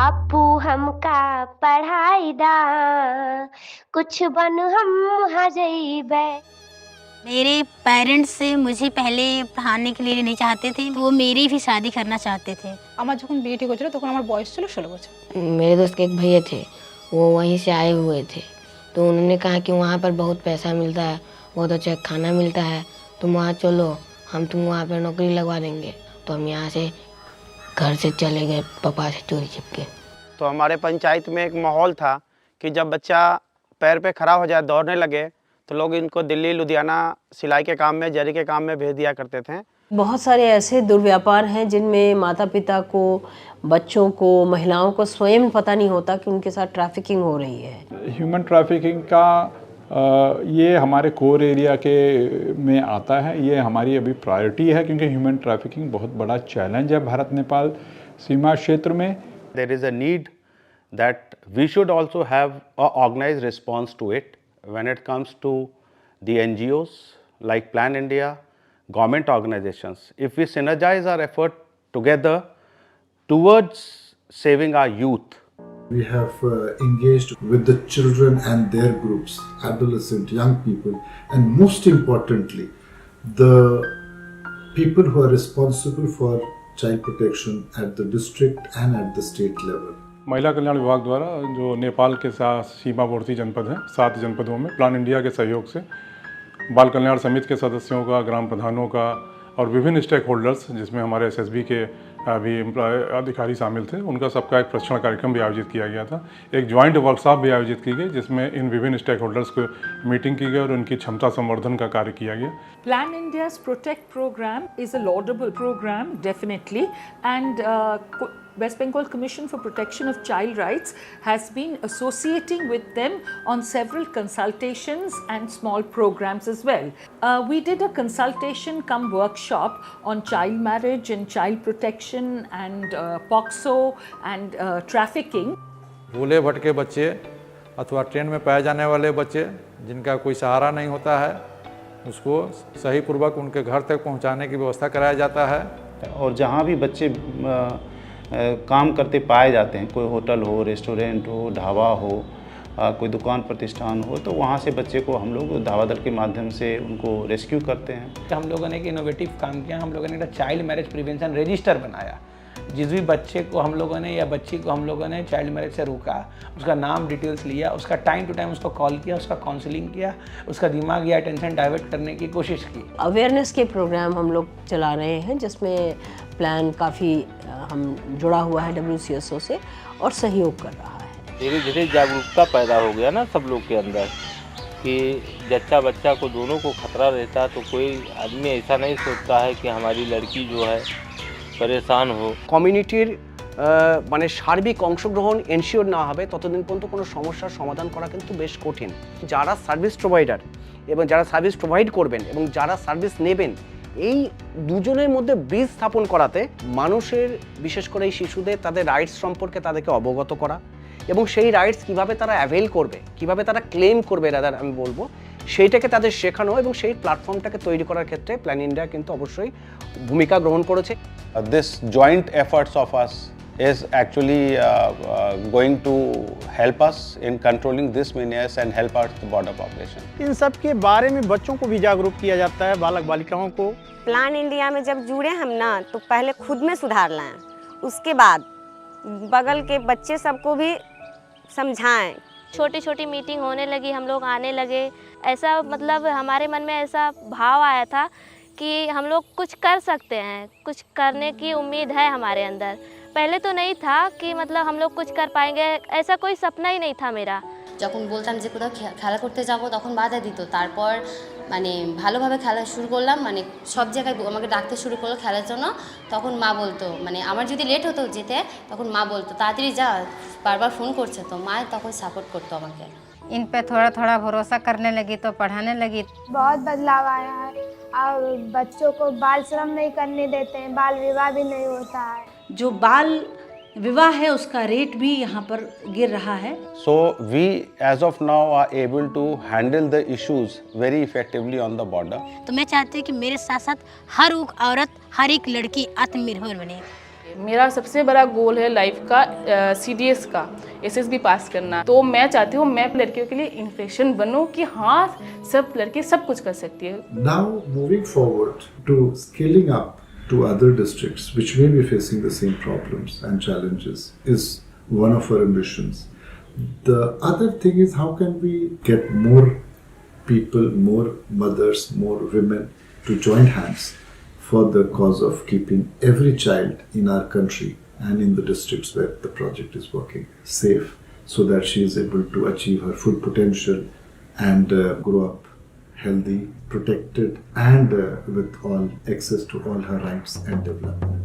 बापू हमका पढ़ाई दा, कुछ बन हम हजैबे। मेरे पेरेंट्स से मुझे पहले पढ़ाने के लिए नहीं चाहते थे, वो मेरी भी शादी करना चाहते थे। আমার যখন বিয়ে ঠিক হয়েছিল তখন আমার বয়স ছিল 16 বছর। मेरे दोस्त के एक भैया थे, वो वहीं से आए हुए थे, तो उन्होंने कहा कि वहाँ पर बहुत पैसा मिलता है, बहुत अच्छा खाना मिलता है, तुम वहाँ चलो, हम तुम वहाँ पर नौकरी लगवा देंगे। तो हम यहाँ से घर से चले गए पापा से चोरी छिपके। तो हमारे पंचायत में एक माहौल था कि जब बच्चा पैर पे खड़ा हो जाए, दौड़ने लगे, तो लोग इनको दिल्ली लुधियाना सिलाई के काम में, जरी के काम में भेज दिया करते थे। बहुत सारे ऐसे दुर्व्यापार हैं जिनमें माता पिता को, बच्चों को, महिलाओं को स्वयं पता नहीं होता कि उनके साथ ट्रैफिकिंग हो रही है। ह्यूमन ट्रैफिकिंग का ये हमारे कोर एरिया के में आता है, ये हमारी अभी प्रायोरिटी है, क्योंकि ह्यूमन ट्रैफिकिंग बहुत बड़ा चैलेंज है भारत नेपाल सीमा क्षेत्र में। There is a need that we should also have a organized response to it when it comes to the NGOs like Plan India, government organizations. If we synergize our effort together towards saving our youth. We have engaged with the children and their groups, adolescent, young people, and most importantly, the people who are responsible for child protection at the district and at the state level. महिला कल्याण विभाग द्वारा जो नेपाल के साथ सीमावर्ती जनपद हैं, 7 जनपदों में प्लान इंडिया के सहयोग से बाल कल्याण समिति के सदस्यों का, ग्राम प्रधानों का और विभिन्न स्टेक होल्डर्स, जिसमें हमारे एसएसबी के भी अधिकारी शामिल थे, उनका सबका एक प्रशिक्षण कार्यक्रम भी आयोजित किया गया था। एक ज्वाइंट वर्कशॉप भी आयोजित की गई, जिसमें इन विभिन्न स्टेक होल्डर्स को मीटिंग की गई और उनकी क्षमता संवर्धन का कार्य किया गया। Plan India's Protect program is a laudable program, definitely, and West Bengal Commission for Protection of Child Rights has been associating with them on several consultations and small programs as well. We did a consultation cum workshop on child marriage and child protection and POCSO and trafficking. भूले भटके बच्चे अथवा train में पाए जाने वाले बच्चे जिनका कोई सहारा नहीं होता है, उसको सही पूर्वक उनके घर तक पहुंचाने की व्यवस्था कराया जाता है। और जहाँ भी बच्चे काम करते पाए जाते हैं, कोई होटल हो, रेस्टोरेंट हो, ढाबा हो, कोई दुकान प्रतिष्ठान हो, तो वहाँ से बच्चे को हम लोग धावा दल के माध्यम से उनको रेस्क्यू करते हैं। हम लोगों ने एक इनोवेटिव काम किया, हम लोगों ने एक चाइल्ड मैरिज प्रिवेंशन रजिस्टर बनाया। जिस भी बच्चे को हम लोगों ने या बच्ची को हम लोगों ने चाइल्ड मैरिज से रोका, उसका नाम डिटेल्स लिया, उसका टाइम टू टाइम उसको कॉल किया, उसका काउंसलिंग किया, उसका दिमाग या अटेंशन डाइवर्ट करने की कोशिश की। अवेयरनेस के प्रोग्राम हम लोग चला रहे हैं, जिसमें प्लान काफ़ी हम जुड़ा हुआ है WCSO से और सहयोग कर रहा है। धीरे धीरे जागरूकता पैदा हो गया ना सब लोग के अंदर कि जच्चा बच्चा को दोनों को खतरा रहता है, तो कोई आदमी ऐसा नहीं सोचता है कि हमारी लड़की जो है परेशान हो। কমিউনিটির মানে সার্বিক অংশগ্রহণ এনশিওর না হবে ততদিন পর্যন্ত কোনো সমস্যার সমাধান করা কিন্তু বেশ কঠিন। যারা সার্ভিস প্রোভাইডার এবং যারা সার্ভিস প্রোভাইড করবেন এবং যারা সার্ভিস নেবেন, এই দুজনের মধ্যে ব্রিজ স্থাপন করাতে মানুষের, বিশেষ করে এই শিশুদের, তাদের রাইটস সম্পর্কে তাদেরকে অবগত করা এবং সেই রাইটস কীভাবে তারা অ্যাভেল করবে, কীভাবে তারা ক্লেম করবে, রাদার আমি বলবো সেইটাকে তাদের শেখানো এবং সেই প্ল্যাটফর্মটাকে তৈরি করার ক্ষেত্রে প্ল্যান ইন্ডিয়া কিন্তু অবশ্যই ভূমিকা গ্রহণ করেছে। This joint efforts of us is actually going to help us in controlling this menace and help our border population. इन सब के बारे में बच्चों को भी जागरूक किया जाता है, बालक बालिकाओं को। प्लान इंडिया में जब जुड़े हम ना, तो पहले खुद में सुधार लाएं, उसके बाद बगल के बच्चे सबको भी समझाएं। छोटी छोटी मीटिंग होने लगी, हम लोग आने लगे, ऐसा मतलब हमारे मन में ऐसा भाव आया था कि हम लोग कुछ कर सकते हैं, कुछ करने की उम्मीद है हमारे अंदर। पहले तो नहीं था कि मतलब हम लोग कुछ कर पाएंगे, ऐसा कोई सपना ही नहीं था मेरा। যখন বলতাম যে কোথাও খেলা করতে যাব, তখন বাধা দিত। তারপর মানে ভালোভাবে খেলা শুরু করলাম, মানে সব জায়গায় আমাকে ডাকতে শুরু করলো খেলার জন্য। তখন মা বলতো, মানে আমার যদি লেট হতো যেতে, তখন মা বলতো তাড়াতাড়ি যা, বারবার ফোন করছে, তো মা তখন সাপোর্ট করতো আমাকে। इन पे थोड़ा थोड़ा भरोसा करने लगी तो पढ़ाने लगी। बहुत बदलाव आया है और बच्चों को बाल श्रम नहीं करने देते हैं, बाल विवाह भी नहीं होता है। जो बाल विवाह है उसका रेट भी यहाँ पर गिर रहा है। So we as of now are able to handle the issues very effectively on the border. तो मैं चाहती हूँ कि मेरे साथ साथ हर एक औरत, हर एक लड़की आत्मनिर्भर बने। मेरा सबसे बड़ा गोल है लाइफ का CDS का SSB पास करना। तो मैं चाहती हूँ मैं लड़कियों के लिए इंस्पिरेशन बनूं कि हाँ सब लड़की सब कुछ कर सकती है। Now moving forward to scaling up to other districts which may be facing the same problems and challenges is one of our ambitions. The other thing is how can we get more people, more mothers, more women to join hands for the cause of keeping every child in our country and in the districts where the project is working safe, so that she is able to achieve her full potential and grow up healthy, protected and with all access to all her rights and development.